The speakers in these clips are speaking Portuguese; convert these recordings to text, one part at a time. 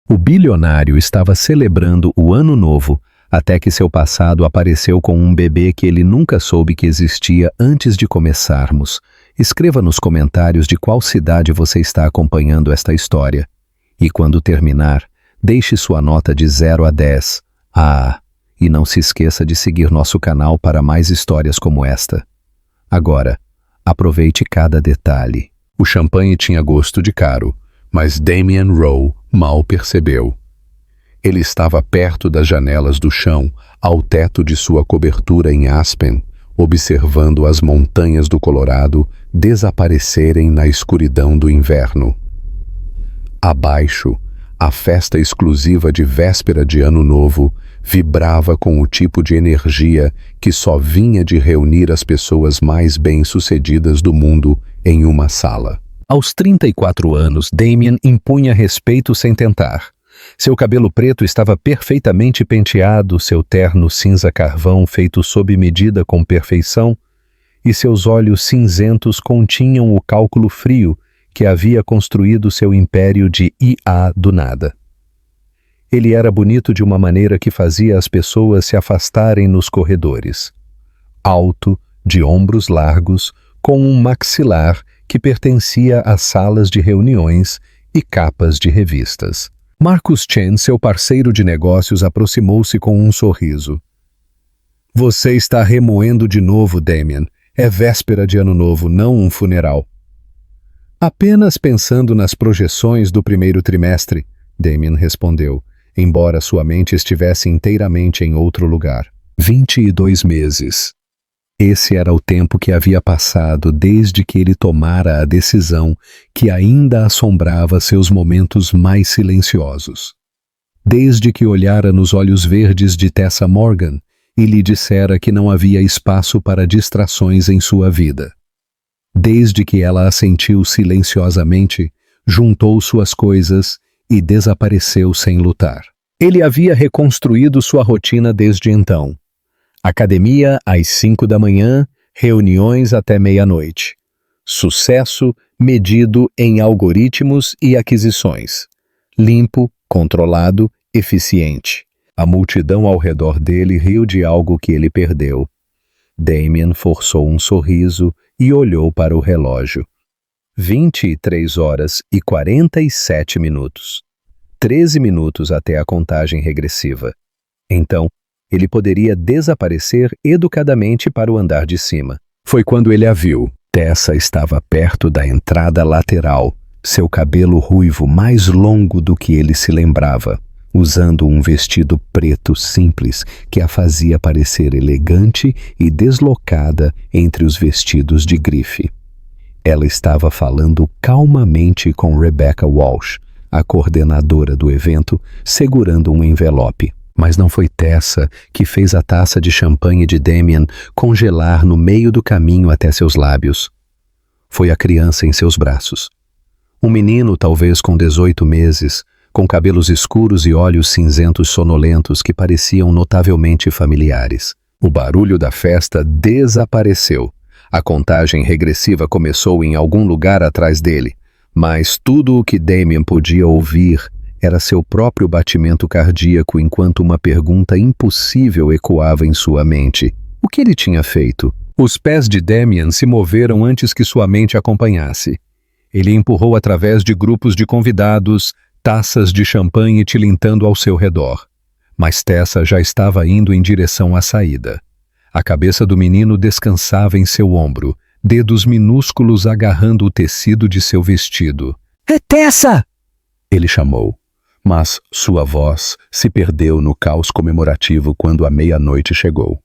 O bilionário estava celebrando o Ano Novo até que seu passado apareceu com um bebê que ele nunca soube que existia antes de começarmos. Escreva nos comentários de qual cidade você está acompanhando esta história. E quando terminar, deixe sua nota de 0 a 10. E não se esqueça de seguir nosso canal para mais histórias como esta. Agora, aproveite cada detalhe. O champanhe tinha gosto de caro, mas Damien Rowe mal percebeu. Ele estava perto das janelas do chão, ao teto de sua cobertura em Aspen, observando as montanhas do Colorado desaparecerem na escuridão do inverno. Abaixo, a festa exclusiva de véspera de Ano Novo vibrava com o tipo de energia que só vinha de reunir as pessoas mais bem-sucedidas do mundo em uma sala. Aos 34 anos, Damien impunha respeito sem tentar. Seu cabelo preto estava perfeitamente penteado, seu terno cinza carvão feito sob medida com perfeição, e seus olhos cinzentos continham o cálculo frio que havia construído seu império de IA do nada. Ele era bonito de uma maneira que fazia as pessoas se afastarem nos corredores. Alto, de ombros largos, com um maxilar que pertencia às salas de reuniões e capas de revistas. Marcus Chen, seu parceiro de negócios, aproximou-se com um sorriso. Você está remoendo de novo, Damien. É véspera de Ano Novo, não um funeral. Apenas pensando nas projeções do primeiro trimestre, Damien respondeu, embora sua mente estivesse inteiramente em outro lugar. 22 meses. Esse era o tempo que havia passado desde que ele tomara a decisão que ainda assombrava seus momentos mais silenciosos. Desde que olhara nos olhos verdes de Tessa Morgan e lhe dissera que não havia espaço para distrações em sua vida. Desde que ela assentiu silenciosamente, juntou suas coisas e desapareceu sem lutar. Ele havia reconstruído sua rotina desde então. Academia às 5 da manhã, reuniões até meia-noite. Sucesso medido em algoritmos e aquisições. Limpo, controlado, eficiente. A multidão ao redor dele riu de algo que ele perdeu. Damien forçou um sorriso e olhou para o relógio. 23 horas e 47 minutos. 13 minutos até a contagem regressiva. Então, ele poderia desaparecer educadamente para o andar de cima. Foi quando ele a viu. Tessa estava perto da entrada lateral, seu cabelo ruivo mais longo do que ele se lembrava, usando um vestido preto simples que a fazia parecer elegante e deslocada entre os vestidos de grife. Ela estava falando calmamente com Rebecca Walsh, a coordenadora do evento, segurando um envelope. Mas não foi Tessa que fez a taça de champanhe de Damien congelar no meio do caminho até seus lábios. Foi a criança em seus braços. Um menino, talvez com 18 meses, com cabelos escuros e olhos cinzentos sonolentos que pareciam notavelmente familiares. O barulho da festa desapareceu. A contagem regressiva começou em algum lugar atrás dele, mas tudo o que Damien podia ouvir era seu próprio batimento cardíaco enquanto uma pergunta impossível ecoava em sua mente. O que ele tinha feito? Os pés de Damien se moveram antes que sua mente acompanhasse. Ele empurrou através de grupos de convidados, taças de champanhe tilintando ao seu redor. Mas Tessa já estava indo em direção à saída. A cabeça do menino descansava em seu ombro, dedos minúsculos agarrando o tecido de seu vestido. É Tessa! Ele chamou. Mas sua voz se perdeu no caos comemorativo quando a meia-noite chegou.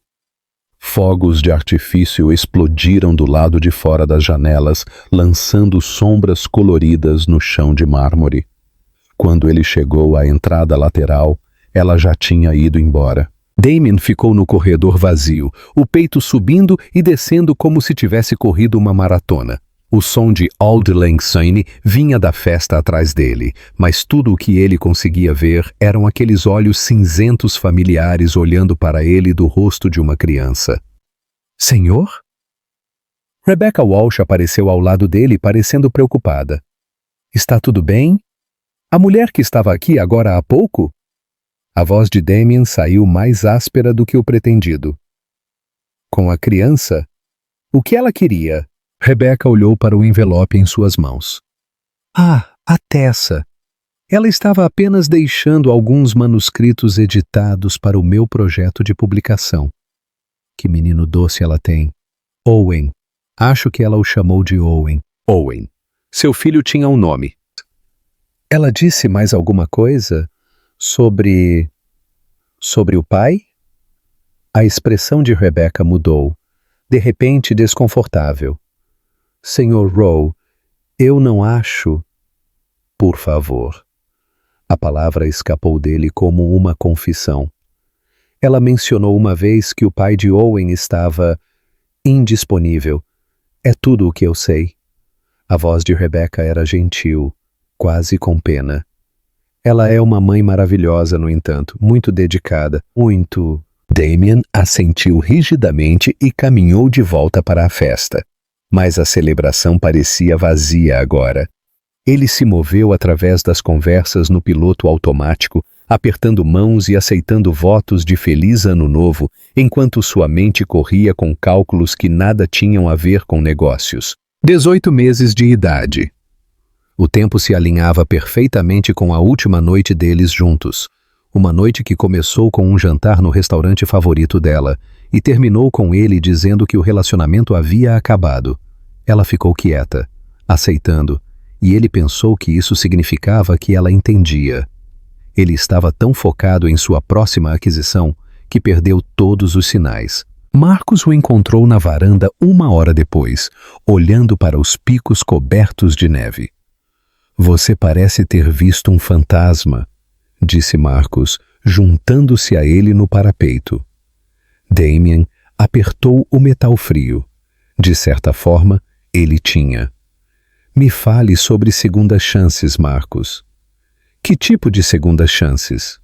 Fogos de artifício explodiram do lado de fora das janelas, lançando sombras coloridas no chão de mármore. Quando ele chegou à entrada lateral, ela já tinha ido embora. Damien ficou no corredor vazio, o peito subindo e descendo como se tivesse corrido uma maratona. O som de Auld Lang Syne vinha da festa atrás dele, mas tudo o que ele conseguia ver eram aqueles olhos cinzentos familiares olhando para ele do rosto de uma criança. Senhor? Rebecca Walsh apareceu ao lado dele, parecendo preocupada. Está tudo bem? A mulher que estava aqui agora há pouco? A voz de Damien saiu mais áspera do que o pretendido. Com a criança? O que ela queria? Rebecca olhou para o envelope em suas mãos. Ah, a Tessa! Ela estava apenas deixando alguns manuscritos editados para o meu projeto de publicação. Que menino doce ela tem. Owen. Acho que ela o chamou de Owen. Owen. Seu filho tinha um nome. Ela disse mais alguma coisa sobre o pai? A expressão de Rebecca mudou, de repente desconfortável. Sr. Rowe, eu não acho... Por favor. A palavra escapou dele como uma confissão. Ela mencionou uma vez que o pai de Owen estava indisponível. É tudo o que eu sei. A voz de Rebecca era gentil, quase com pena. Ela é uma mãe maravilhosa, no entanto, muito dedicada, muito... Damien assentiu rigidamente e caminhou de volta para a festa. Mas a celebração parecia vazia agora. Ele se moveu através das conversas no piloto automático, apertando mãos e aceitando votos de feliz ano novo, enquanto sua mente corria com cálculos que nada tinham a ver com negócios. 18 meses de idade. O tempo se alinhava perfeitamente com a última noite deles juntos. Uma noite que começou com um jantar no restaurante favorito dela e terminou com ele dizendo que o relacionamento havia acabado. Ela ficou quieta, aceitando, e ele pensou que isso significava que ela entendia. Ele estava tão focado em sua próxima aquisição que perdeu todos os sinais. Marcos o encontrou na varanda 1 hora depois, olhando para os picos cobertos de neve. Você parece ter visto um fantasma, disse Marcos, juntando-se a ele no parapeito. Damien apertou o metal frio. De certa forma, ele tinha. Me fale sobre segundas chances, Marcos. Que tipo de segundas chances?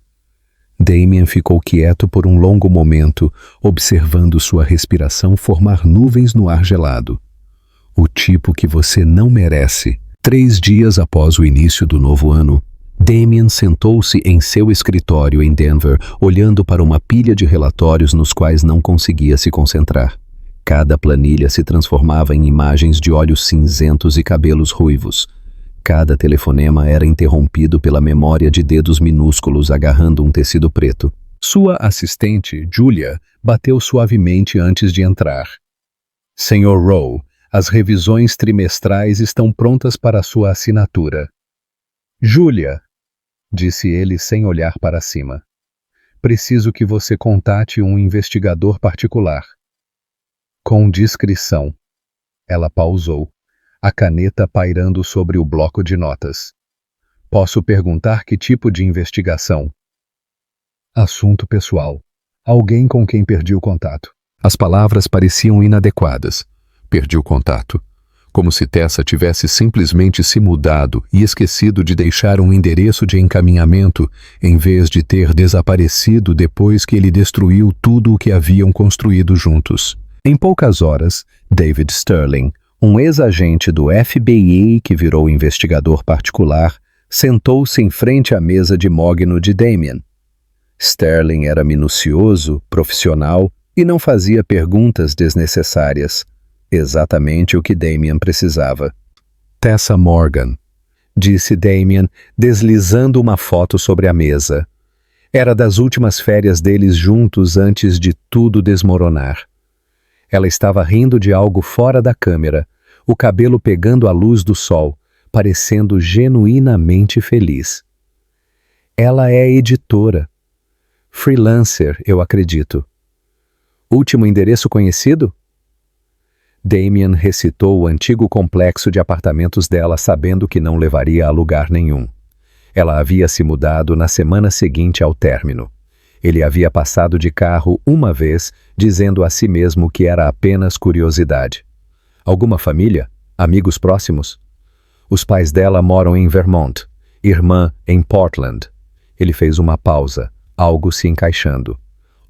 Damien ficou quieto por um longo momento, observando sua respiração formar nuvens no ar gelado. O tipo que você não merece. 3 dias após o início do novo ano, Damien sentou-se em seu escritório em Denver, olhando para uma pilha de relatórios nos quais não conseguia se concentrar. Cada planilha se transformava em imagens de olhos cinzentos e cabelos ruivos. Cada telefonema era interrompido pela memória de dedos minúsculos agarrando um tecido preto. Sua assistente, Julia, bateu suavemente antes de entrar. Sr. Rowe, as revisões trimestrais estão prontas para sua assinatura. Julia, disse ele sem olhar para cima. Preciso que você contate um investigador particular. Com discrição. Ela pausou, a caneta pairando sobre o bloco de notas. Posso perguntar que tipo de investigação? Assunto pessoal. Alguém com quem perdi o contato. As palavras pareciam inadequadas. Perdi o contato. Como se Tessa tivesse simplesmente se mudado e esquecido de deixar um endereço de encaminhamento, em vez de ter desaparecido depois que ele destruiu tudo o que haviam construído juntos. Em poucas horas, David Sterling, um ex-agente do FBI que virou investigador particular, sentou-se em frente à mesa de mogno de Damien. Sterling era minucioso, profissional e não fazia perguntas desnecessárias. Exatamente o que Damien precisava. Tessa Morgan, disse Damien, deslizando uma foto sobre a mesa. Era das últimas férias deles juntos antes de tudo desmoronar. Ela estava rindo de algo fora da câmera, o cabelo pegando a luz do sol, parecendo genuinamente feliz. Ela é editora. Freelancer, eu acredito. Último endereço conhecido? Damien recitou o antigo complexo de apartamentos dela, sabendo que não levaria a lugar nenhum. Ela havia se mudado na semana seguinte ao término. Ele havia passado de carro uma vez, dizendo a si mesmo que era apenas curiosidade. Alguma família? Amigos próximos? Os pais dela moram em Vermont, irmã em Portland. Ele fez uma pausa, algo se encaixando.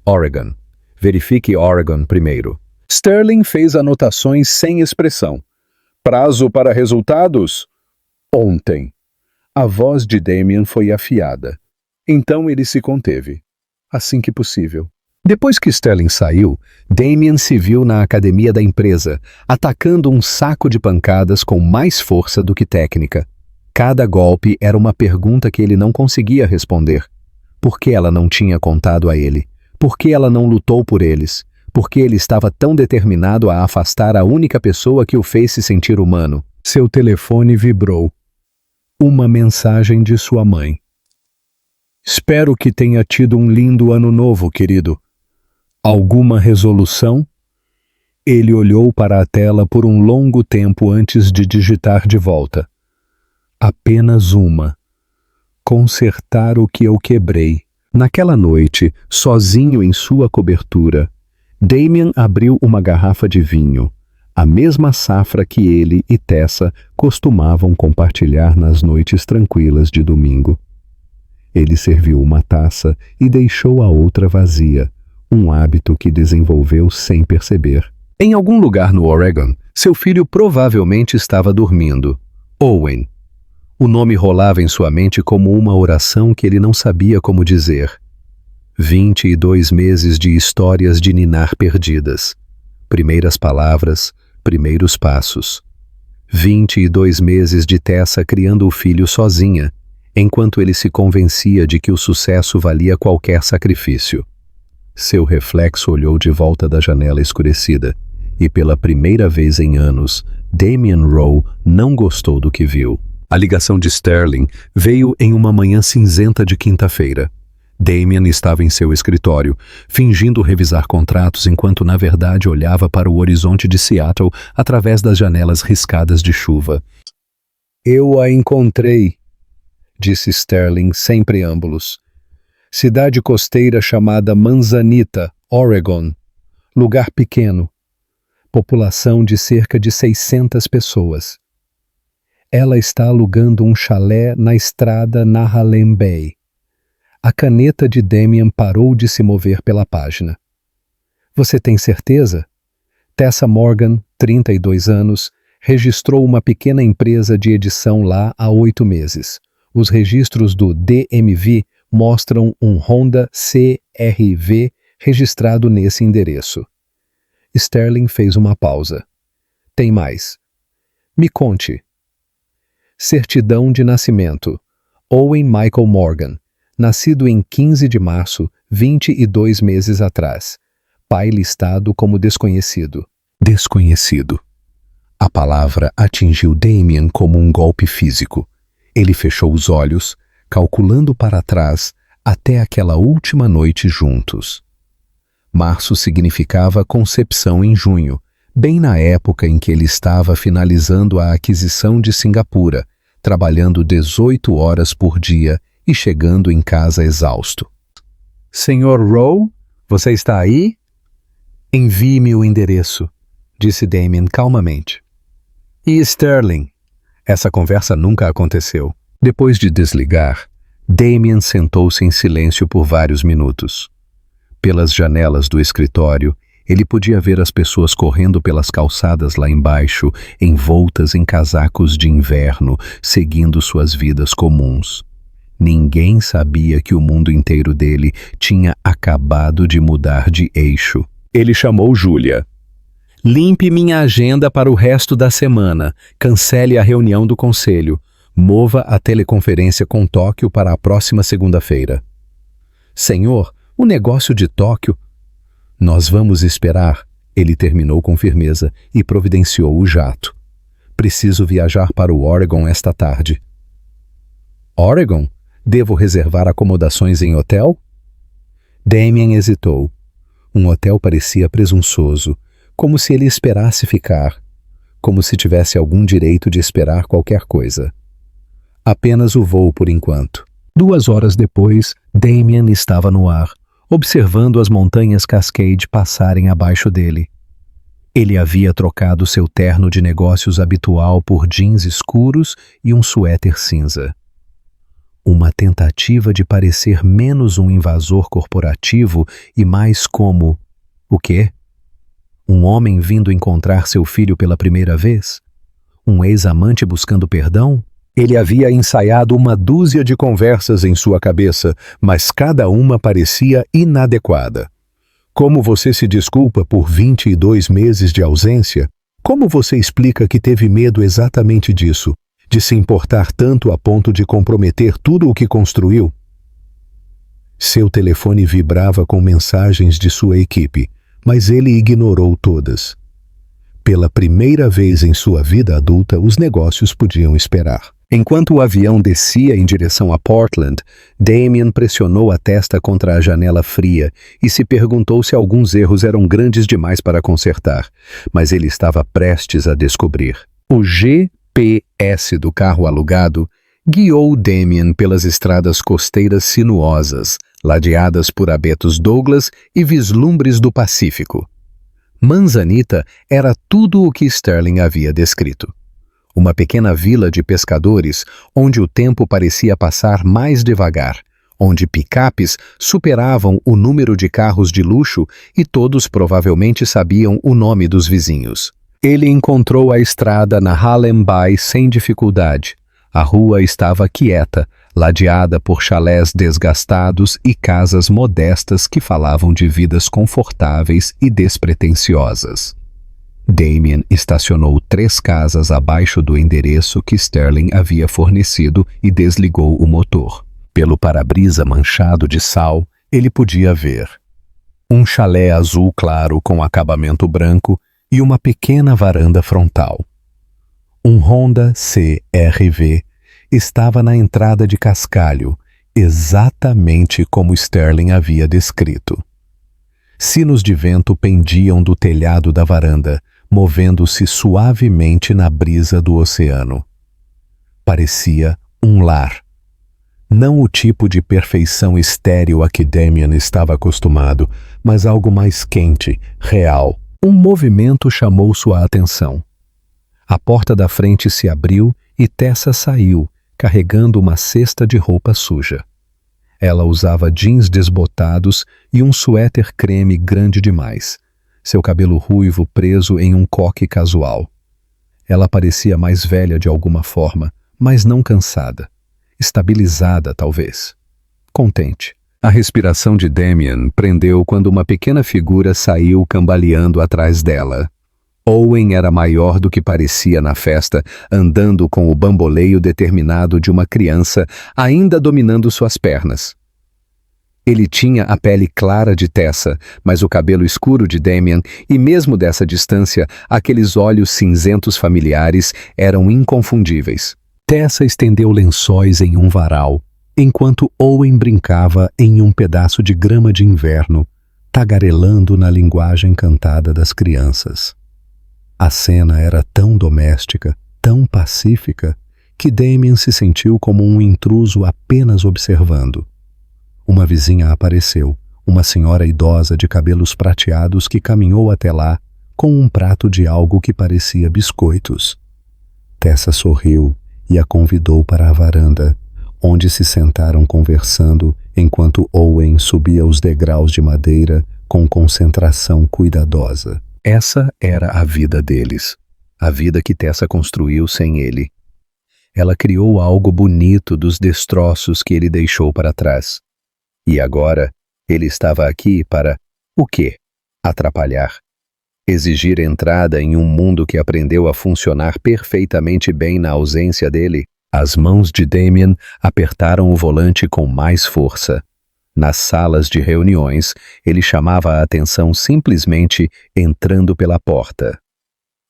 Oregon. Verifique Oregon primeiro. Sterling fez anotações sem expressão. Prazo para resultados? Ontem. A voz de Damien foi afiada. Então ele se conteve. Assim que possível. Depois que Sterling saiu, Damien se viu na academia da empresa, atacando um saco de pancadas com mais força do que técnica. Cada golpe era uma pergunta que ele não conseguia responder. Por que ela não tinha contado a ele? Por que ela não lutou por eles? Por que ele estava tão determinado a afastar a única pessoa que o fez se sentir humano? Seu telefone vibrou. Uma mensagem de sua mãe. Espero que tenha tido um lindo ano novo, querido. Alguma resolução? Ele olhou para a tela por um longo tempo antes de digitar de volta. Apenas uma. Consertar o que eu quebrei. Naquela noite, sozinho em sua cobertura, Damien abriu uma garrafa de vinho, a mesma safra que ele e Tessa costumavam compartilhar nas noites tranquilas de domingo. Ele serviu uma taça e deixou a outra vazia, um hábito que desenvolveu sem perceber. Em algum lugar no Oregon, seu filho provavelmente estava dormindo. Owen. O nome rolava em sua mente como uma oração que ele não sabia como dizer. 22 meses de histórias de ninar perdidas. Primeiras palavras, primeiros passos. 22 meses de Tessa criando o filho sozinha, enquanto ele se convencia de que o sucesso valia qualquer sacrifício. Seu reflexo olhou de volta da janela escurecida, e pela primeira vez em anos, Damien Rowe não gostou do que viu. A ligação de Sterling veio em uma manhã cinzenta de quinta-feira. Damien estava em seu escritório, fingindo revisar contratos enquanto na verdade olhava para o horizonte de Seattle através das janelas riscadas de chuva. "Eu a encontrei", disse Sterling sem preâmbulos. "Cidade costeira chamada Manzanita, Oregon. Lugar pequeno. População de cerca de 600 pessoas. Ela está alugando um chalé na estrada Nahalem Bay." A caneta de Damien parou de se mover pela página. "Você tem certeza?" Tessa Morgan, 32 anos, registrou uma pequena empresa de edição lá há 8 meses. Os registros do DMV mostram um Honda CR-V registrado nesse endereço. Sterling fez uma pausa. "Tem mais. Me conte." Certidão de nascimento. Owen Michael Morgan, nascido em 15 de março, 22 meses atrás. Pai listado como desconhecido. Desconhecido. A palavra atingiu Damien como um golpe físico. Ele fechou os olhos, calculando para trás até aquela última noite juntos. Março significava concepção em junho, bem na época em que ele estava finalizando a aquisição de Singapura, trabalhando 18 horas por dia e chegando em casa exausto. "Senhor Rowe, você está aí?" "Envie-me o endereço", disse Damien calmamente. "E Sterling?" Essa conversa nunca aconteceu. Depois de desligar, Damien sentou-se em silêncio por vários minutos. Pelas janelas do escritório, ele podia ver as pessoas correndo pelas calçadas lá embaixo, envoltas em casacos de inverno, seguindo suas vidas comuns. Ninguém sabia que o mundo inteiro dele tinha acabado de mudar de eixo. Ele chamou Julia. "Limpe minha agenda para o resto da semana. Cancele a reunião do conselho. Mova a teleconferência com Tóquio para a próxima segunda-feira." "Senhor, o negócio de Tóquio..." "Nós vamos esperar", ele terminou com firmeza e providenciou o jato. "Preciso viajar para o Oregon esta tarde." "Oregon? Devo reservar acomodações em hotel?" Damien hesitou. Um hotel parecia presunçoso, como se ele esperasse ficar, como se tivesse algum direito de esperar qualquer coisa. Apenas o voo por enquanto. 2 horas depois, Damien estava no ar, observando as montanhas Cascade passarem abaixo dele. Ele havia trocado seu terno de negócios habitual por jeans escuros e um suéter cinza. Uma tentativa de parecer menos um invasor corporativo e mais como... O quê? Um homem vindo encontrar seu filho pela primeira vez? Um ex-amante buscando perdão? Ele havia ensaiado uma dúzia de conversas em sua cabeça, mas cada uma parecia inadequada. Como você se desculpa por 22 meses de ausência? Como você explica que teve medo exatamente disso, de se importar tanto a ponto de comprometer tudo o que construiu? Seu telefone vibrava com mensagens de sua equipe, mas ele ignorou todas. Pela primeira vez em sua vida adulta, os negócios podiam esperar. Enquanto o avião descia em direção a Portland, Damien pressionou a testa contra a janela fria e se perguntou se alguns erros eram grandes demais para consertar, mas ele estava prestes a descobrir. O GPS do carro alugado guiou Damien pelas estradas costeiras sinuosas, ladeadas por abetos Douglas e vislumbres do Pacífico. Manzanita era tudo o que Sterling havia descrito. Uma pequena vila de pescadores, onde o tempo parecia passar mais devagar, onde picapes superavam o número de carros de luxo e todos provavelmente sabiam o nome dos vizinhos. Ele encontrou a estrada na Hallam Bay sem dificuldade. A rua estava quieta, ladeada por chalés desgastados e casas modestas que falavam de vidas confortáveis e despretensiosas. Damien estacionou 3 casas abaixo do endereço que Sterling havia fornecido e desligou o motor. Pelo para-brisa manchado de sal, ele podia ver um chalé azul claro com acabamento branco e uma pequena varanda frontal. Um Honda CR-V estava na entrada de cascalho, exatamente como Sterling havia descrito. Sinos de vento pendiam do telhado da varanda, movendo-se suavemente na brisa do oceano. Parecia um lar. Não o tipo de perfeição estéril a que Damien estava acostumado, mas algo mais quente, real. Um movimento chamou sua atenção. A porta da frente se abriu e Tessa saiu, carregando uma cesta de roupa suja. Ela usava jeans desbotados e um suéter creme grande demais, seu cabelo ruivo preso em um coque casual. Ela parecia mais velha de alguma forma, mas não cansada. Estabilizada, talvez. Contente. A respiração de Damien prendeu quando uma pequena figura saiu cambaleando atrás dela. Owen era maior do que parecia na festa, andando com o bamboleio determinado de uma criança, ainda dominando suas pernas. Ele tinha a pele clara de Tessa, mas o cabelo escuro de Damien, e mesmo dessa distância, aqueles olhos cinzentos familiares eram inconfundíveis. Tessa estendeu lençóis em um varal, enquanto Owen brincava em um pedaço de grama de inverno, tagarelando na linguagem cantada das crianças. A cena era tão doméstica, tão pacífica, que Damien se sentiu como um intruso apenas observando. Uma vizinha apareceu, uma senhora idosa de cabelos prateados que caminhou até lá com um prato de algo que parecia biscoitos. Tessa sorriu e a convidou para a varanda, onde se sentaram conversando enquanto Owen subia os degraus de madeira com concentração cuidadosa. Essa era a vida deles, a vida que Tessa construiu sem ele. Ela criou algo bonito dos destroços que ele deixou para trás. E agora, ele estava aqui para, o quê? Atrapalhar. Exigir entrada em um mundo que aprendeu a funcionar perfeitamente bem na ausência dele. As mãos de Damien apertaram o volante com mais força. Nas salas de reuniões, ele chamava a atenção simplesmente entrando pela porta.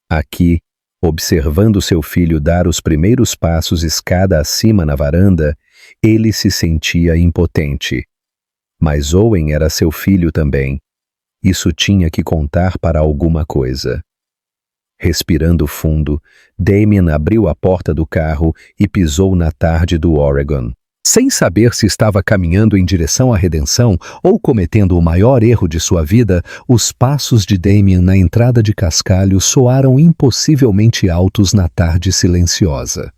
Aqui, observando seu filho dar os primeiros passos escada acima na varanda, ele se sentia impotente. Mas Owen era seu filho também. Isso tinha que contar para alguma coisa. Respirando fundo, Damien abriu a porta do carro e pisou na tarde do Oregon. Sem saber se estava caminhando em direção à redenção ou cometendo o maior erro de sua vida, os passos de Damien na entrada de cascalho soaram impossivelmente altos na tarde silenciosa.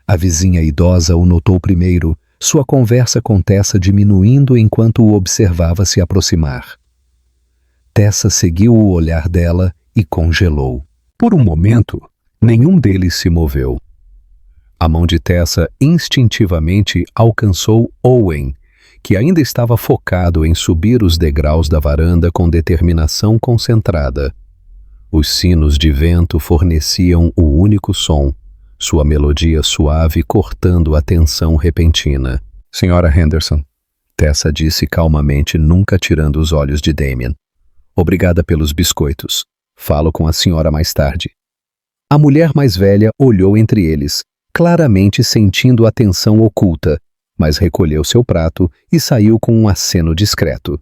A vizinha idosa o notou primeiro, sua conversa com Tessa diminuindo enquanto o observava se aproximar. Tessa seguiu o olhar dela e congelou. Por um momento, nenhum deles se moveu. A mão de Tessa instintivamente alcançou Owen, que ainda estava focado em subir os degraus da varanda com determinação concentrada. Os sinos de vento forneciam o único som, sua melodia suave cortando a tensão repentina. Senhora Henderson, Tessa disse calmamente, nunca tirando os olhos de Damien. Obrigada pelos biscoitos. Falo com a senhora mais tarde. A mulher mais velha olhou entre eles, claramente sentindo a tensão oculta, mas recolheu seu prato e saiu com um aceno discreto.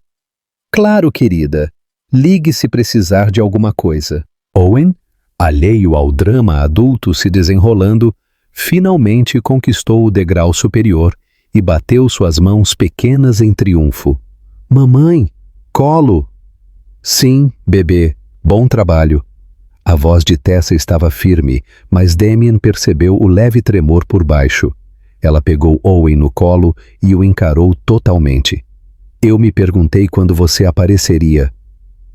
Claro, querida. Ligue se precisar de alguma coisa. Owen, alheio ao drama adulto se desenrolando, finalmente conquistou o degrau superior e bateu suas mãos pequenas em triunfo. Mamãe, colo! Sim, bebê, bom trabalho. A voz de Tessa estava firme, mas Damien percebeu o leve tremor por baixo. Ela pegou Owen no colo e o encarou totalmente. Eu me perguntei quando você apareceria.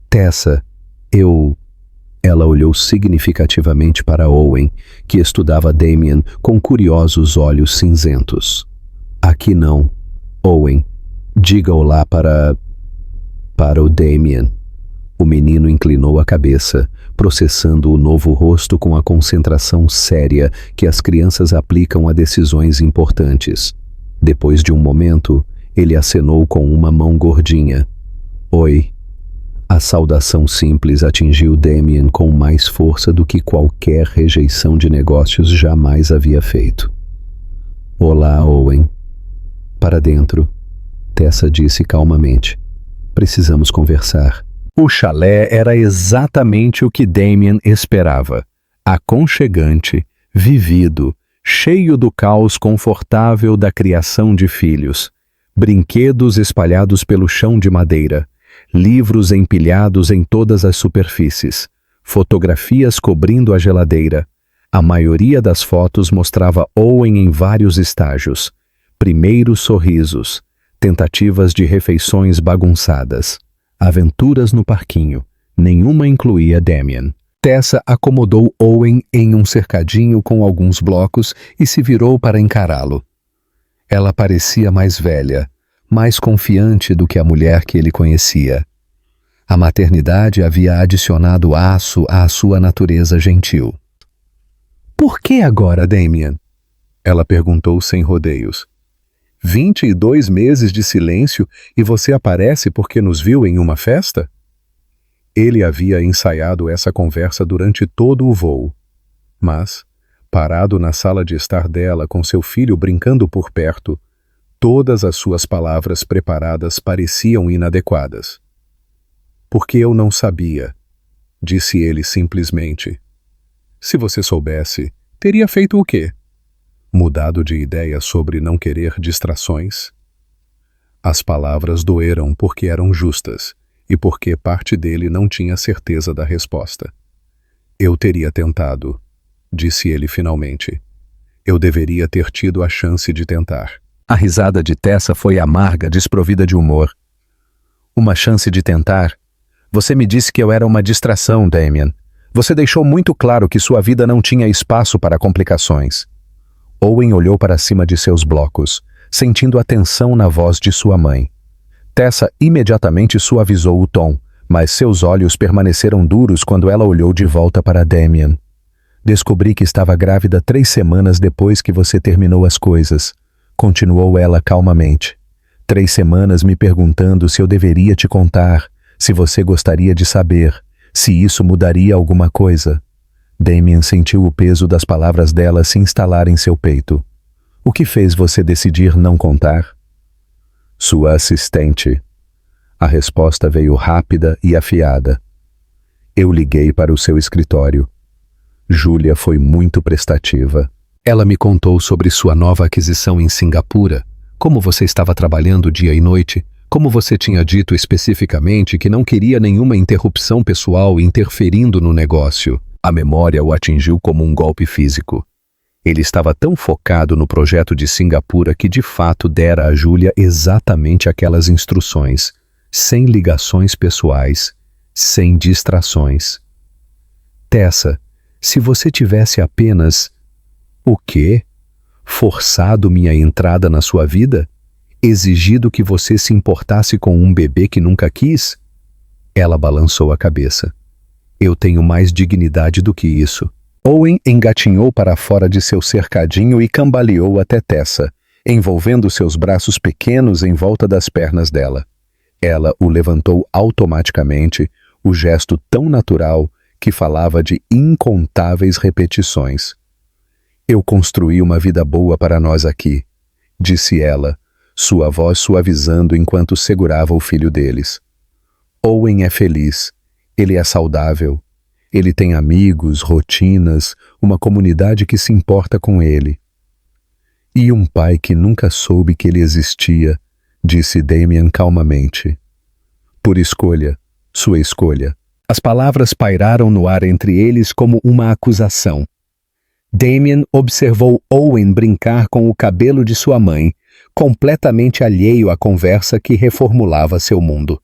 Tessa, Ela olhou significativamente para Owen, que estudava Damien com curiosos olhos cinzentos. Aqui não. Owen, diga olá para o Damien. O menino inclinou a cabeça, processando o novo rosto com a concentração séria que as crianças aplicam a decisões importantes. Depois de um momento, ele acenou com uma mão gordinha. Oi. A saudação simples atingiu Damien com mais força do que qualquer rejeição de negócios jamais havia feito. Olá, Owen. Para dentro, Tessa disse calmamente. Precisamos conversar. O chalé era exatamente o que Damien esperava. Aconchegante, vivido, cheio do caos confortável da criação de filhos. Brinquedos espalhados pelo chão de madeira. Livros empilhados em todas as superfícies. Fotografias cobrindo a geladeira. A maioria das fotos mostrava Owen em vários estágios. Primeiros sorrisos. Tentativas de refeições bagunçadas. Aventuras no parquinho. Nenhuma incluía Damien. Tessa acomodou Owen em um cercadinho com alguns blocos e se virou para encará-lo. Ela parecia mais velha, mais confiante do que a mulher que ele conhecia. A maternidade havia adicionado aço à sua natureza gentil. Por que agora, Damien? Ela perguntou sem rodeios. 22 meses de silêncio e você aparece porque nos viu em uma festa? Ele havia ensaiado essa conversa durante todo o voo. Mas, parado na sala de estar dela com seu filho brincando por perto, todas as suas palavras preparadas pareciam inadequadas. Porque eu não sabia, disse ele simplesmente. Se você soubesse, teria feito o quê? Mudado de ideia sobre não querer distrações? As palavras doeram porque eram justas e porque parte dele não tinha certeza da resposta. Eu teria tentado, disse ele finalmente. Eu deveria ter tido a chance de tentar. A risada de Tessa foi amarga, desprovida de humor. Uma chance de tentar? Você me disse que eu era uma distração, Damien. Você deixou muito claro que sua vida não tinha espaço para complicações. Owen olhou para cima de seus blocos, sentindo a tensão na voz de sua mãe. Tessa imediatamente suavizou o tom, mas seus olhos permaneceram duros quando ela olhou de volta para Damien. Descobri que estava grávida 3 semanas depois que você terminou as coisas, continuou ela calmamente. 3 semanas me perguntando se eu deveria te contar, se você gostaria de saber, se isso mudaria alguma coisa. Damien sentiu o peso das palavras dela se instalar em seu peito. O que fez você decidir não contar? Sua assistente. A resposta veio rápida e afiada. Eu liguei para o seu escritório. Júlia foi muito prestativa. Ela me contou sobre sua nova aquisição em Singapura, como você estava trabalhando dia e noite, como você tinha dito especificamente que não queria nenhuma interrupção pessoal interferindo no negócio. A memória o atingiu como um golpe físico. Ele estava tão focado no projeto de Singapura que de fato dera a Júlia exatamente aquelas instruções, sem ligações pessoais, sem distrações. Tessa, se você tivesse apenas... O quê? Forçado minha entrada na sua vida? Exigido que você se importasse com um bebê que nunca quis? Ela balançou a cabeça. Eu tenho mais dignidade do que isso. Owen engatinhou para fora de seu cercadinho e cambaleou até Tessa, envolvendo seus braços pequenos em volta das pernas dela. Ela o levantou automaticamente, o gesto tão natural que falava de incontáveis repetições. Eu construí uma vida boa para nós aqui, disse ela, sua voz suavizando enquanto segurava o filho deles. Owen é feliz, ele é saudável, ele tem amigos, rotinas, uma comunidade que se importa com ele. E um pai que nunca soube que ele existia, disse Damien calmamente. Por escolha, sua escolha. As palavras pairaram no ar entre eles como uma acusação. Damien observou Owen brincar com o cabelo de sua mãe, completamente alheio à conversa que reformulava seu mundo.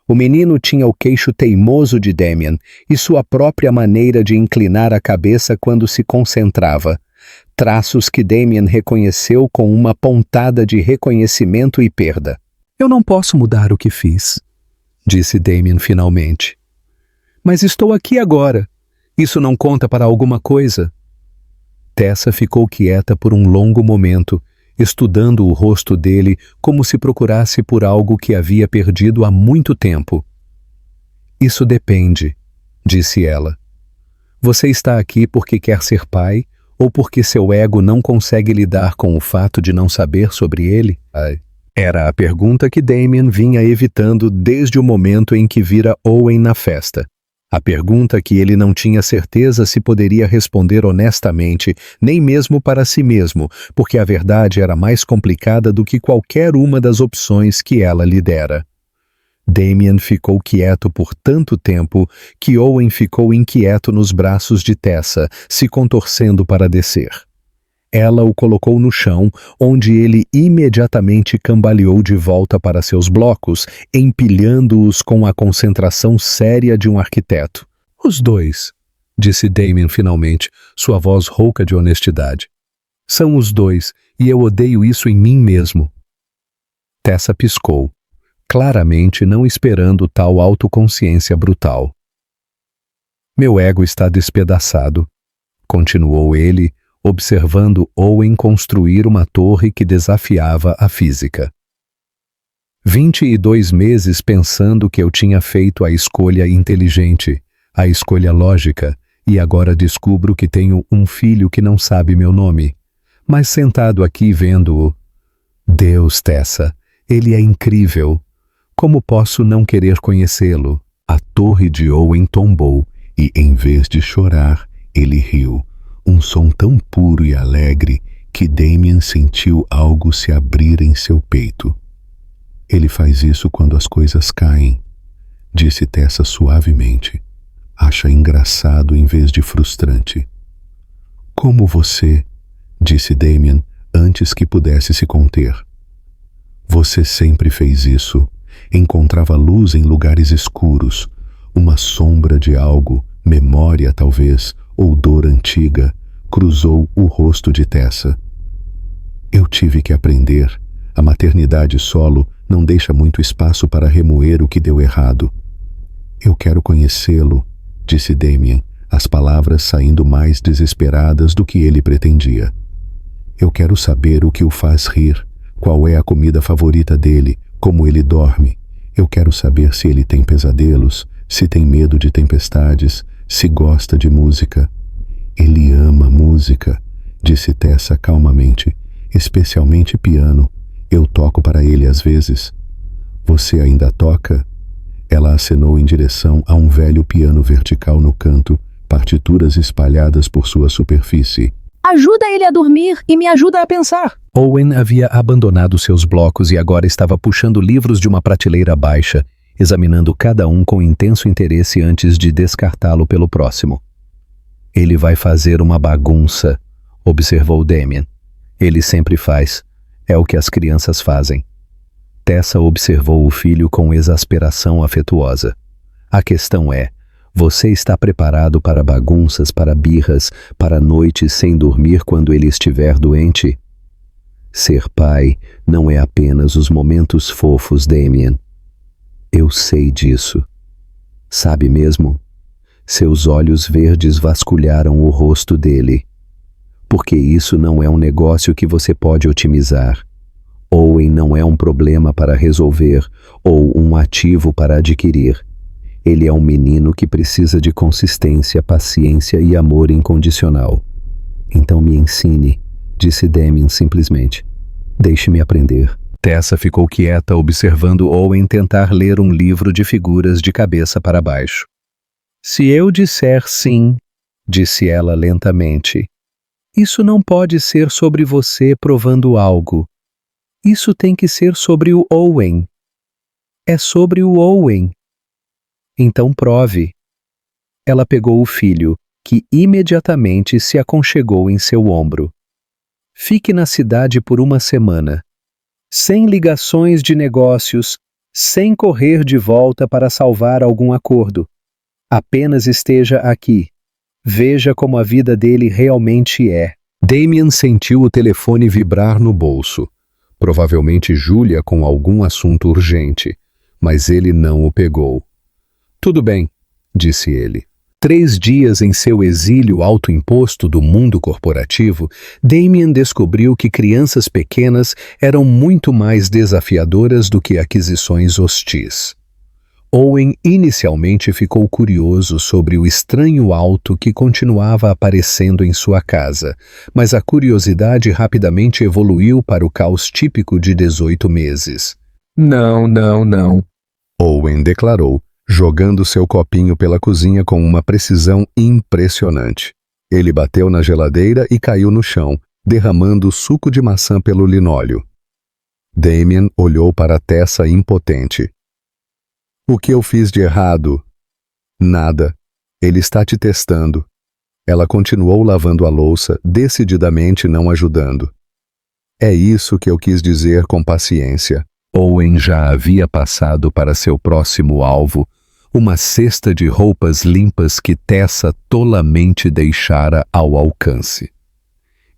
O menino tinha o queixo teimoso de Damien e sua própria maneira de inclinar a cabeça quando se concentrava, traços que Damien reconheceu com uma pontada de reconhecimento e perda. Eu não posso mudar o que fiz, disse Damien finalmente. Mas estou aqui agora. Isso não conta para alguma coisa. Tessa ficou quieta por um longo momento, estudando o rosto dele como se procurasse por algo que havia perdido há muito tempo. Isso depende, disse ela. Você está aqui porque quer ser pai ou porque seu ego não consegue lidar com o fato de não saber sobre ele? Era a pergunta que Damien vinha evitando desde o momento em que vira Owen na festa. A pergunta que ele não tinha certeza se poderia responder honestamente, nem mesmo para si mesmo, porque a verdade era mais complicada do que qualquer uma das opções que ela lhe dera. Damien ficou quieto por tanto tempo que Owen ficou inquieto nos braços de Tessa, se contorcendo para descer. Ela o colocou no chão, onde ele imediatamente cambaleou de volta para seus blocos, empilhando-os com a concentração séria de um arquiteto. Os dois, disse Damien finalmente, sua voz rouca de honestidade. São os dois, e eu odeio isso em mim mesmo. Tessa piscou, claramente não esperando tal autoconsciência brutal. Meu ego está despedaçado, continuou ele, observando Owen construir uma torre que desafiava a física. 22 meses pensando que eu tinha feito a escolha inteligente, a escolha lógica, e agora descubro que tenho um filho que não sabe meu nome. Mas sentado aqui vendo-o, Deus, Tessa, ele é incrível. Como posso não querer conhecê-lo? A torre de Owen tombou e, em vez de chorar, ele riu. Um som tão puro e alegre que Damien sentiu algo se abrir em seu peito. Ele faz isso quando as coisas caem, disse Tessa suavemente. Acha engraçado em vez de frustrante. Como você, disse Damien antes que pudesse se conter. Você sempre fez isso. Encontrava luz em lugares escuros, uma sombra de algo, memória talvez, ou dor antiga, cruzou o rosto de Tessa. Eu tive que aprender. A maternidade solo não deixa muito espaço para remoer o que deu errado. Eu quero conhecê-lo, disse Damien, as palavras saindo mais desesperadas do que ele pretendia. Eu quero saber o que o faz rir, qual é a comida favorita dele, como ele dorme. Eu quero saber se ele tem pesadelos, se tem medo de tempestades, se gosta de música. Ele ama música, disse Tessa calmamente, especialmente piano. Eu toco para ele às vezes. Você ainda toca? Ela acenou em direção a um velho piano vertical no canto, partituras espalhadas por sua superfície. Ajuda ele a dormir e me ajuda a pensar. Owen havia abandonado seus blocos e agora estava puxando livros de uma prateleira baixa, examinando cada um com intenso interesse antes de descartá-lo pelo próximo. Ele vai fazer uma bagunça, observou Damien. Ele sempre faz. É o que as crianças fazem. Tessa observou o filho com exasperação afetuosa. A questão é, Você está preparado para bagunças, para birras, para noites sem dormir quando ele estiver doente? Ser pai não é apenas os momentos fofos, Damien. Eu sei disso. Sabe mesmo? Seus olhos verdes vasculharam o rosto dele. Porque isso não é um negócio que você pode otimizar. Owen não é um problema para resolver ou um ativo para adquirir. Ele é um menino que precisa de consistência, paciência e amor incondicional. Então me ensine, disse Damien simplesmente. Deixe-me aprender. Tessa ficou quieta observando Owen tentar ler um livro de figuras de cabeça para baixo. Se eu disser sim, disse ela lentamente, isso não pode ser sobre você provando algo. Isso tem que ser sobre o Owen. É sobre o Owen. Então prove. Ela pegou o filho, que imediatamente se aconchegou em seu ombro. Fique na cidade por uma semana. Sem ligações de negócios, sem correr de volta para salvar algum acordo. Apenas esteja aqui. Veja como a vida dele realmente é. Damien sentiu o telefone vibrar no bolso. Provavelmente Júlia com algum assunto urgente, mas ele não o pegou. Tudo bem, disse ele. 3 dias em seu exílio autoimposto do mundo corporativo, Damien descobriu que crianças pequenas eram muito mais desafiadoras do que aquisições hostis. Owen inicialmente ficou curioso sobre o estranho auto que continuava aparecendo em sua casa, mas a curiosidade rapidamente evoluiu para o caos típico de 18 meses. Não. Owen declarou, jogando seu copinho pela cozinha com uma precisão impressionante. Ele bateu na geladeira e caiu no chão, derramando suco de maçã pelo linóleo. Damien olhou para Tessa impotente. O que eu fiz de errado? Nada. Ele está te testando. Ela continuou lavando a louça, decididamente não ajudando. É isso que eu quis dizer com paciência. Owen já havia passado para seu próximo alvo, uma cesta de roupas limpas que Tessa tolamente deixara ao alcance.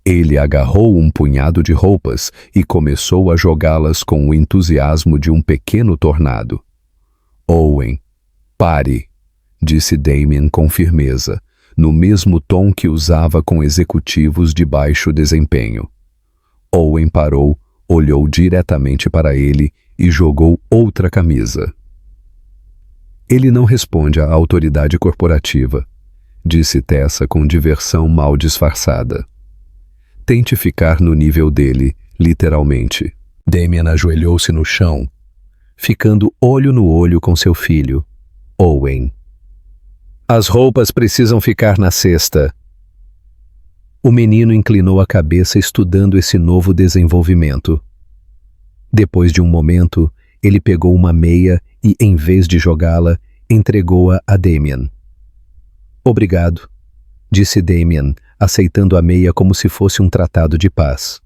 Ele agarrou um punhado de roupas e começou a jogá-las com o entusiasmo de um pequeno tornado. Owen, pare, disse Damien com firmeza, no mesmo tom que usava com executivos de baixo desempenho. Owen parou, olhou diretamente para ele e jogou outra camisa. Ele não responde à autoridade corporativa, disse Tessa com diversão mal disfarçada. Tente ficar no nível dele, literalmente. Damien ajoelhou-se no chão, ficando olho no olho com seu filho, Owen. As roupas precisam ficar na cesta. O menino inclinou a cabeça estudando esse novo desenvolvimento. Depois de um momento, ele pegou uma meia e, em vez de jogá-la, entregou-a a Damien. Obrigado, disse Damien, aceitando a meia como se fosse um tratado de paz.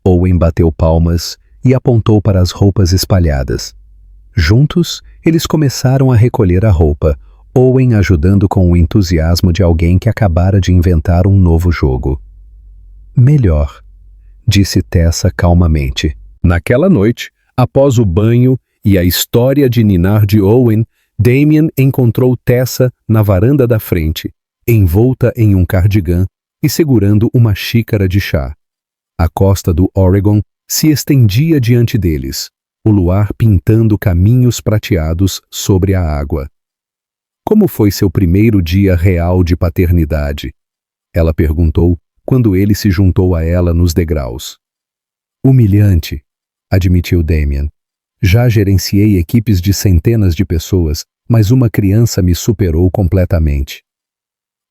Owen bateu palmas e apontou para as roupas espalhadas. Juntos, eles começaram a recolher a roupa, Owen ajudando com o entusiasmo de alguém que acabara de inventar um novo jogo. Melhor, disse Tessa calmamente. Naquela noite, após o banho e a história de ninar de Owen, Damien encontrou Tessa na varanda da frente, envolta em um cardigã e segurando uma xícara de chá. A costa do Oregon se estendia diante deles, o luar pintando caminhos prateados sobre a água. Como foi seu primeiro dia real de paternidade? Ela perguntou quando ele se juntou a ela nos degraus. Humilhante, admitiu Damien. Já gerenciei equipes de centenas de pessoas, mas uma criança me superou completamente.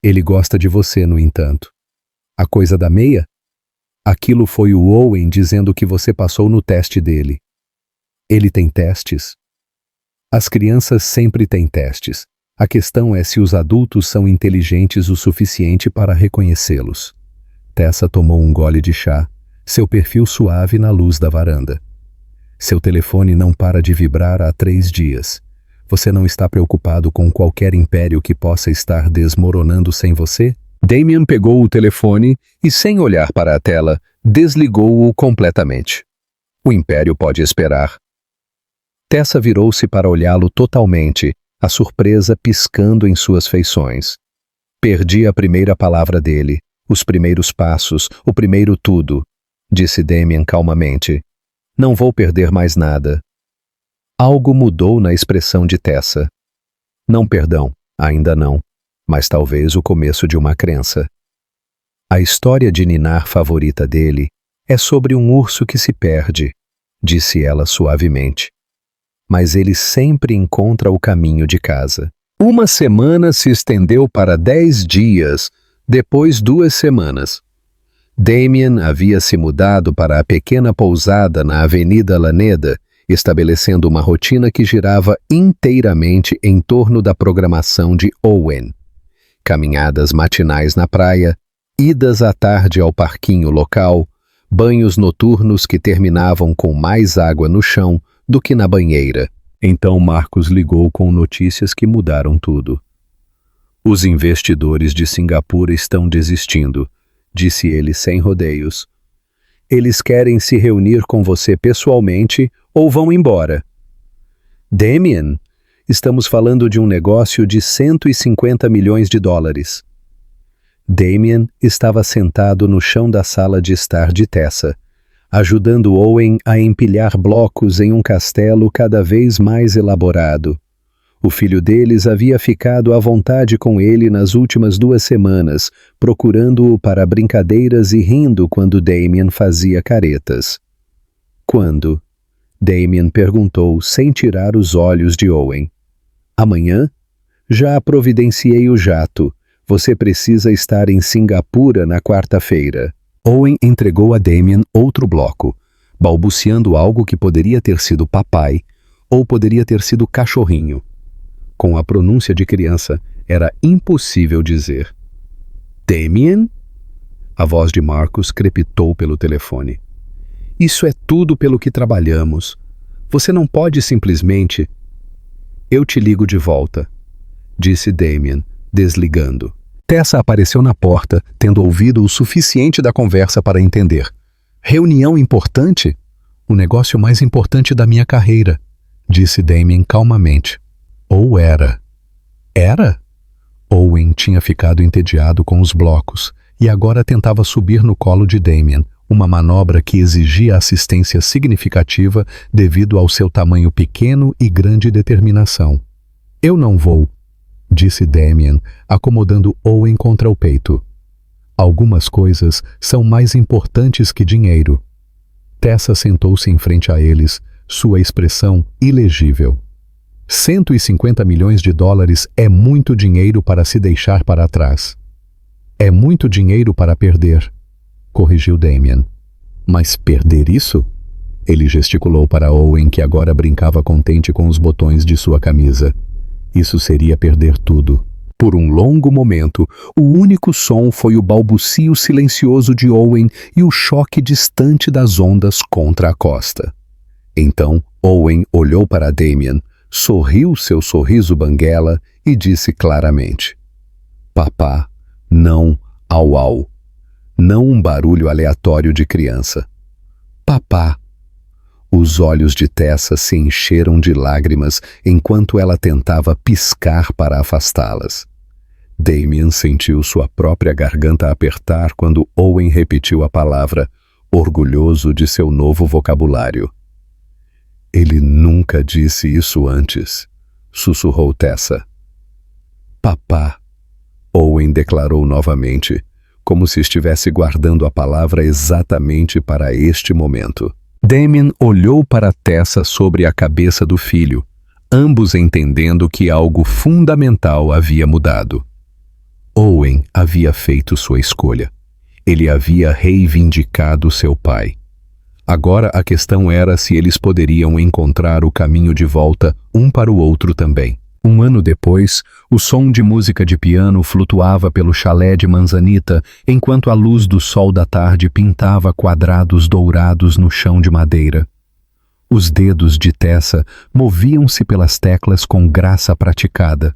Ele gosta de você, no entanto. A coisa da meia? Aquilo foi o Owen dizendo que você passou no teste dele. Ele tem testes? As crianças sempre têm testes. A questão é se os adultos são inteligentes o suficiente para reconhecê-los. Tessa tomou um gole de chá, seu perfil suave na luz da varanda. Seu telefone não para de vibrar há 3 dias. Você não está preocupado com qualquer império que possa estar desmoronando sem você? Damien pegou o telefone e, sem olhar para a tela, desligou-o completamente. O império pode esperar. Tessa virou-se para olhá-lo totalmente, a surpresa piscando em suas feições. Perdi a primeira palavra dele, os primeiros passos, o primeiro tudo, disse Damien calmamente. Não vou perder mais nada. Algo mudou na expressão de Tessa. Não perdão, ainda não, mas talvez o começo de uma crença. A história de ninar favorita dele é sobre um urso que se perde, disse ela suavemente. Mas ele sempre encontra o caminho de casa. Uma semana se estendeu para 10 dias, depois 2 semanas. Damien havia se mudado para a pequena pousada na Avenida Alameda, estabelecendo uma rotina que girava inteiramente em torno da programação de Owen. Caminhadas matinais na praia, idas à tarde ao parquinho local, banhos noturnos que terminavam com mais água no chão do que na banheira. Então Marcos ligou com notícias que mudaram tudo. Os investidores de Singapura estão desistindo, disse ele sem rodeios. Eles querem se reunir com você pessoalmente ou vão embora. Damien, estamos falando de um negócio de 150 milhões de dólares. Damien estava sentado no chão da sala de estar de Tessa, ajudando Owen a empilhar blocos em um castelo cada vez mais elaborado. O filho deles havia ficado à vontade com ele nas últimas 2 semanas, procurando-o para brincadeiras e rindo quando Damien fazia caretas. Quando? Damien perguntou, sem tirar os olhos de Owen. Amanhã? Já providenciei o jato. Você precisa estar em Singapura na quarta-feira. Owen entregou a Damien outro bloco, balbuciando algo que poderia ter sido papai ou poderia ter sido cachorrinho. Com a pronúncia de criança, era impossível dizer. Damien? A voz de Marcos crepitou pelo telefone. Isso é tudo pelo que trabalhamos. Você não pode simplesmente... Eu te ligo de volta, disse Damien, desligando. Tessa apareceu na porta, tendo ouvido o suficiente da conversa para entender. Reunião importante? O negócio mais importante da minha carreira, disse Damien calmamente. Ou era. Era? Owen tinha ficado entediado com os blocos e agora tentava subir no colo de Damien, uma manobra que exigia assistência significativa devido ao seu tamanho pequeno e grande determinação. Eu não vou, disse Damien, acomodando Owen contra o peito. Algumas coisas são mais importantes que dinheiro. Tessa sentou-se em frente a eles, sua expressão ilegível. 150 milhões de dólares é muito dinheiro para se deixar para trás. É muito dinheiro para perder, corrigiu Damien. Mas perder isso? Ele gesticulou para Owen, que agora brincava contente com os botões de sua camisa. Isso seria perder tudo. Por um longo momento, o único som foi o balbucio silencioso de Owen e o choque distante das ondas contra a costa. Então, Owen olhou para Damien, sorriu seu sorriso banguela e disse claramente: Papá, não au-au. Não um barulho aleatório de criança. Papá. Os olhos de Tessa se encheram de lágrimas enquanto ela tentava piscar para afastá-las. Damien sentiu sua própria garganta apertar quando Owen repetiu a palavra, orgulhoso de seu novo vocabulário. Ele nunca disse isso antes, sussurrou Tessa. Papá, Owen declarou novamente, como se estivesse guardando a palavra exatamente para este momento. Damien olhou para Tessa sobre a cabeça do filho, ambos entendendo que algo fundamental havia mudado. Owen havia feito sua escolha. Ele havia reivindicado seu pai. Agora a questão era se eles poderiam encontrar o caminho de volta um para o outro também. 1 ano depois, o som de música de piano flutuava pelo chalé de Manzanita enquanto a luz do sol da tarde pintava quadrados dourados no chão de madeira. Os dedos de Tessa moviam-se pelas teclas com graça praticada,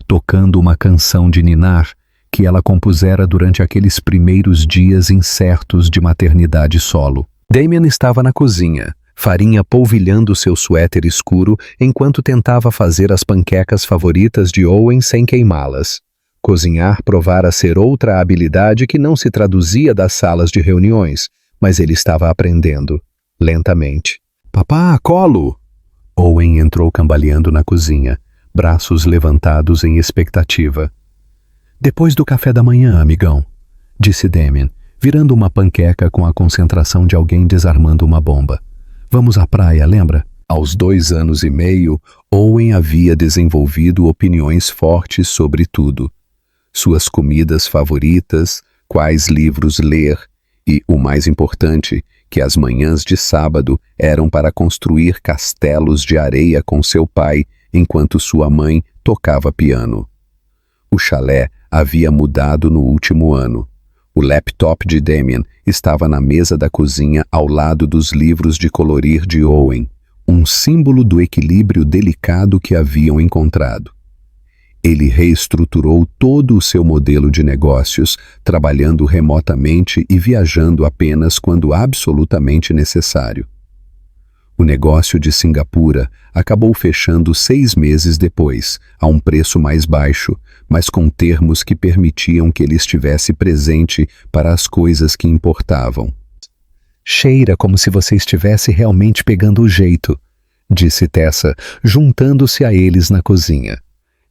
tocando uma canção de ninar que ela compusera durante aqueles primeiros dias incertos de maternidade solo. Damien estava na cozinha, farinha polvilhando seu suéter escuro enquanto tentava fazer as panquecas favoritas de Owen sem queimá-las. Cozinhar provara ser outra habilidade que não se traduzia das salas de reuniões, mas ele estava aprendendo, lentamente. Papá, colo! Owen entrou cambaleando na cozinha, braços levantados em expectativa. Depois do café da manhã, amigão, disse Damien, virando uma panqueca com a concentração de alguém desarmando uma bomba. Vamos à praia, lembra? Aos 2 anos e meio, Owen havia desenvolvido opiniões fortes sobre tudo. Suas comidas favoritas, quais livros ler e, o mais importante, que as manhãs de sábado eram para construir castelos de areia com seu pai enquanto sua mãe tocava piano. O chalé havia mudado no último ano. O laptop de Damien estava na mesa da cozinha ao lado dos livros de colorir de Owen, um símbolo do equilíbrio delicado que haviam encontrado. Ele reestruturou todo o seu modelo de negócios, trabalhando remotamente e viajando apenas quando absolutamente necessário. O negócio de Singapura acabou fechando 6 meses depois, a um preço mais baixo, mas com termos que permitiam que ele estivesse presente para as coisas que importavam. Cheira como se você estivesse realmente pegando o jeito, disse Tessa, juntando-se a eles na cozinha.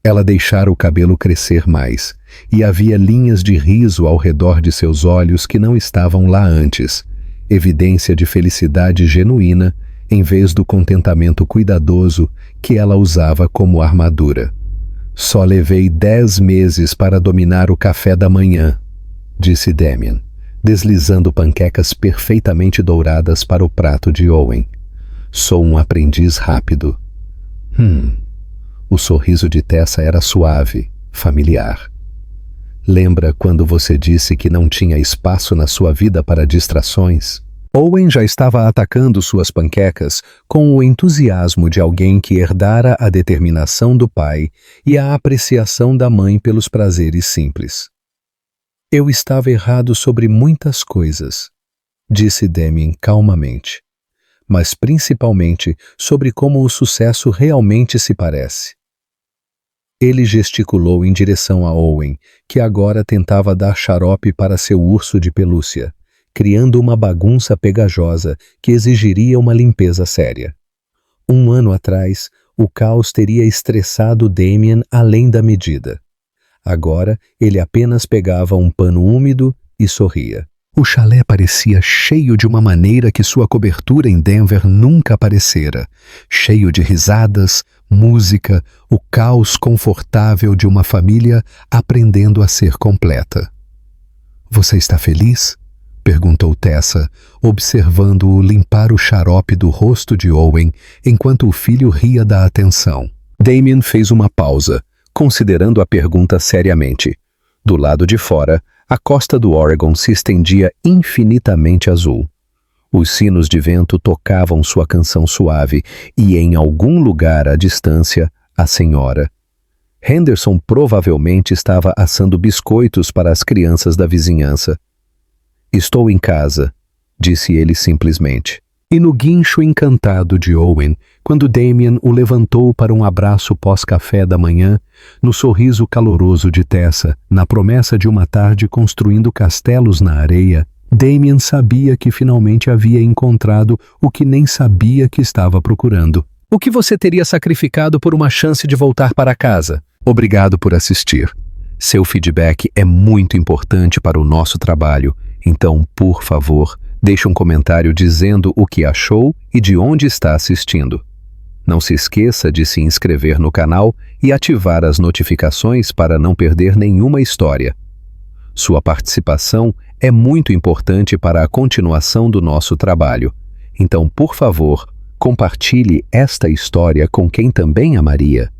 Ela deixara o cabelo crescer mais, e havia linhas de riso ao redor de seus olhos que não estavam lá antes, evidência de felicidade genuína, em vez do contentamento cuidadoso que ela usava como armadura. Só levei 10 meses para dominar o café da manhã, disse Damien, deslizando panquecas perfeitamente douradas para o prato de Owen. Sou um aprendiz rápido. O sorriso de Tessa era suave, familiar. Lembra quando você disse que não tinha espaço na sua vida para distrações? Owen já estava atacando suas panquecas com o entusiasmo de alguém que herdara a determinação do pai e a apreciação da mãe pelos prazeres simples. Eu estava errado sobre muitas coisas, disse Damien calmamente, mas principalmente sobre como o sucesso realmente se parece. Ele gesticulou em direção a Owen, que agora tentava dar xarope para seu urso de pelúcia, criando uma bagunça pegajosa que exigiria uma limpeza séria. 1 ano atrás, o caos teria estressado Damien além da medida. Agora, ele apenas pegava um pano úmido e sorria. O chalé parecia cheio de uma maneira que sua cobertura em Denver nunca aparecera, cheio de risadas, música, o caos confortável de uma família aprendendo a ser completa. Você está feliz? Perguntou Tessa, observando-o limpar o xarope do rosto de Owen enquanto o filho ria da atenção. Damien fez uma pausa, considerando a pergunta seriamente. Do lado de fora, a costa do Oregon se estendia infinitamente azul. Os sinos de vento tocavam sua canção suave e, em algum lugar à distância, a senhora. Henderson provavelmente estava assando biscoitos para as crianças da vizinhança. Estou em casa, disse ele simplesmente. E no guincho encantado de Owen, quando Damien o levantou para um abraço pós-café da manhã, no sorriso caloroso de Tessa, na promessa de uma tarde construindo castelos na areia, Damien sabia que finalmente havia encontrado o que nem sabia que estava procurando. O que você teria sacrificado por uma chance de voltar para casa? Obrigado por assistir. Seu feedback é muito importante para o nosso trabalho, então, por favor, deixe um comentário dizendo o que achou e de onde está assistindo. Não se esqueça de se inscrever no canal e ativar as notificações para não perder nenhuma história. Sua participação é muito importante para a continuação do nosso trabalho. Então, por favor, compartilhe esta história com quem também amaria.